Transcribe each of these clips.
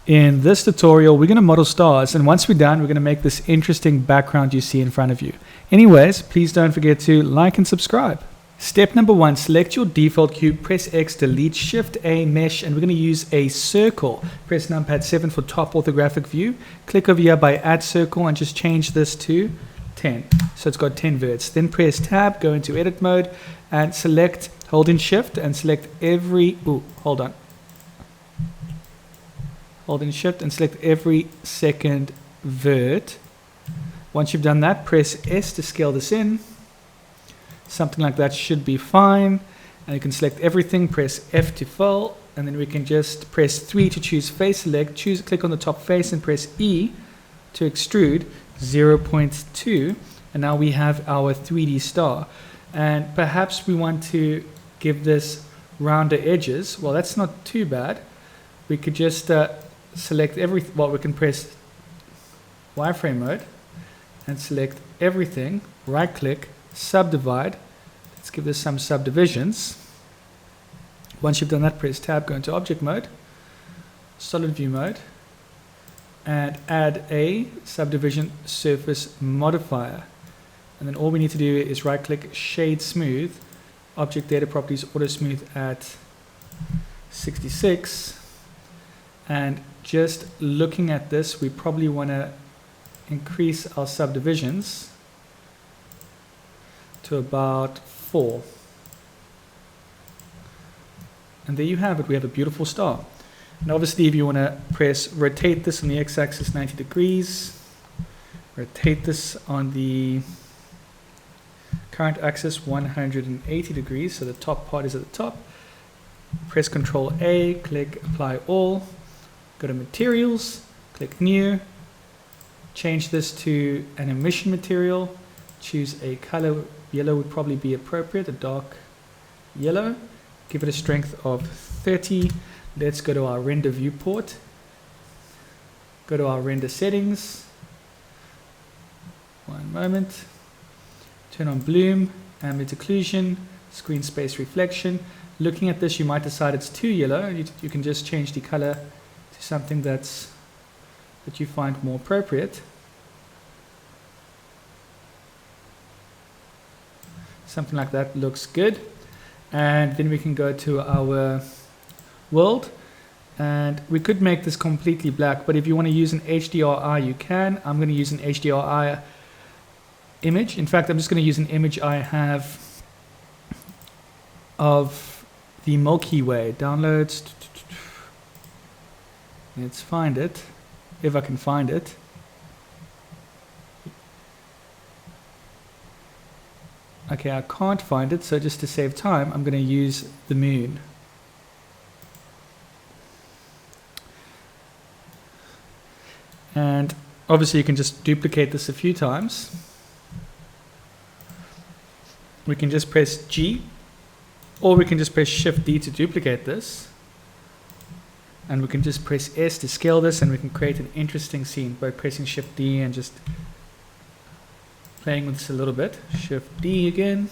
In this tutorial, we're going to model stars, and once we're done, we're going to make this interesting background you see in front of you. Anyways, please don't forget to like and subscribe. Step number 1, select your default cube, press X, delete, Shift A, mesh, and we're going to use a circle. Press numpad 7 for top orthographic view. Click over here by add circle and just change this to 10. So it's got 10 verts. Then press tab, go into edit mode, and select, hold in Shift, and select every, hold in Shift and select every second vert. Once you've done that, press S to scale this in. Something like that should be fine. And you can select everything, press F to fill, and then we can just press 3 to choose face select, click on the top face and press E to extrude 0.2. And now we have our 3D star. And perhaps we want to give this rounder edges. Well, that's not too bad. We could just select everything. Well, we can press wireframe mode and select everything, right click, subdivide. Let's give this some subdivisions. Once you've done that, press tab, go into object mode, solid view mode, and add a subdivision surface modifier. And then all we need to do is right click, shade smooth, object data properties, auto smooth at 66. And just looking at this, we probably want to increase our subdivisions to about 4. And there you have it. We have a beautiful star. And obviously, if you want to press rotate this on the x-axis 90 degrees, rotate this on the current axis 180 degrees, so the top part is at the top. Press Ctrl A, click apply all, go to materials, click new, change this to an emission material, choose a color. Yellow would probably be appropriate, a dark yellow. Give it a strength of 30. Let's go to our render viewport. Go to our render settings. One moment. Turn on bloom, ambient occlusion, screen space reflection. Looking at this, you might decide it's too yellow. You can just change the color to something that you find more appropriate. Something like that looks good. And then we can go to our world, and we could make this completely black, but if you want to use an HDRI, you can. I'm going to use an HDRI image. In fact, I'm just going to use an image I have of the Milky Way. Downloads. Let's find it, if I can find it. Okay, I can't find it, so just to save time, I'm going to use the moon. And obviously you can just duplicate this a few times. We can just press G, or we can just press Shift D to duplicate this. And we can just press S to scale this, and we can create an interesting scene by pressing Shift D and just playing with this a little bit. Shift D again.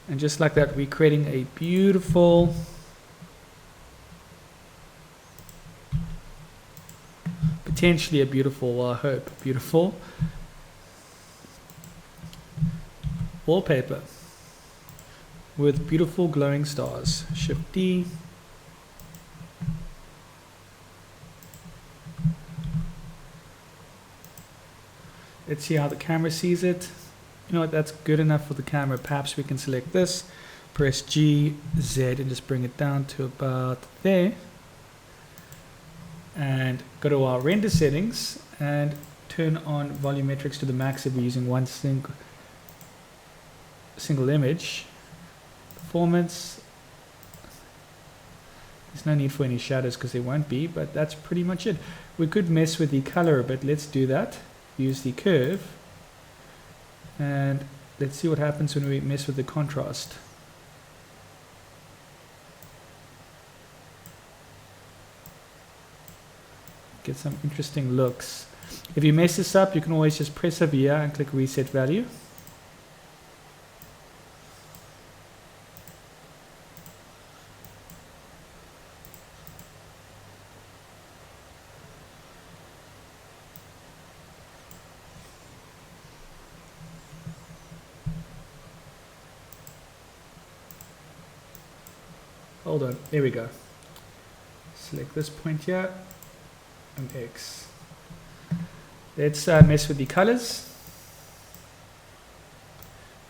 And just like that, we're creating a beautiful, potentially a beautiful, well, I hope, beautiful wallpaper with beautiful glowing stars. Shift D. Let's see how the camera sees it. You know what, that's good enough for the camera. Perhaps we can select this, press G, Z, and just bring it down to about there. And go to our render settings and turn on volumetrics to the max if we're using one single image. Performance. There's no need for any shadows because there won't be, but that's pretty much it. We could mess with the color a bit. Let's do that. Use the curve, and let's see what happens when we mess with the contrast. Get some interesting looks. If you mess this up, you can always just press over here and click reset value. Hold on, there we go. Select this point here and X. Let's mess with the colors.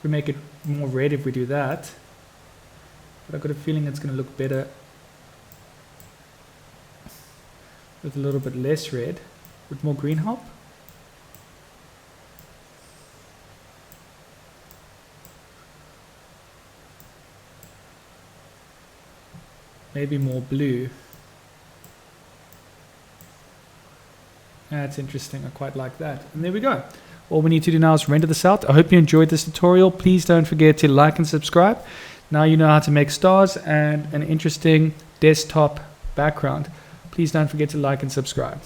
We make it more red if we do that, but I've got a feeling it's going to look better with a little bit less red. Would more green help? Maybe more blue. That's interesting. I quite like that. And there we go. All we need to do now is render this out. I hope you enjoyed this tutorial. Please don't forget to like and subscribe. Now you know how to make stars and an interesting desktop background. Please don't forget to like and subscribe.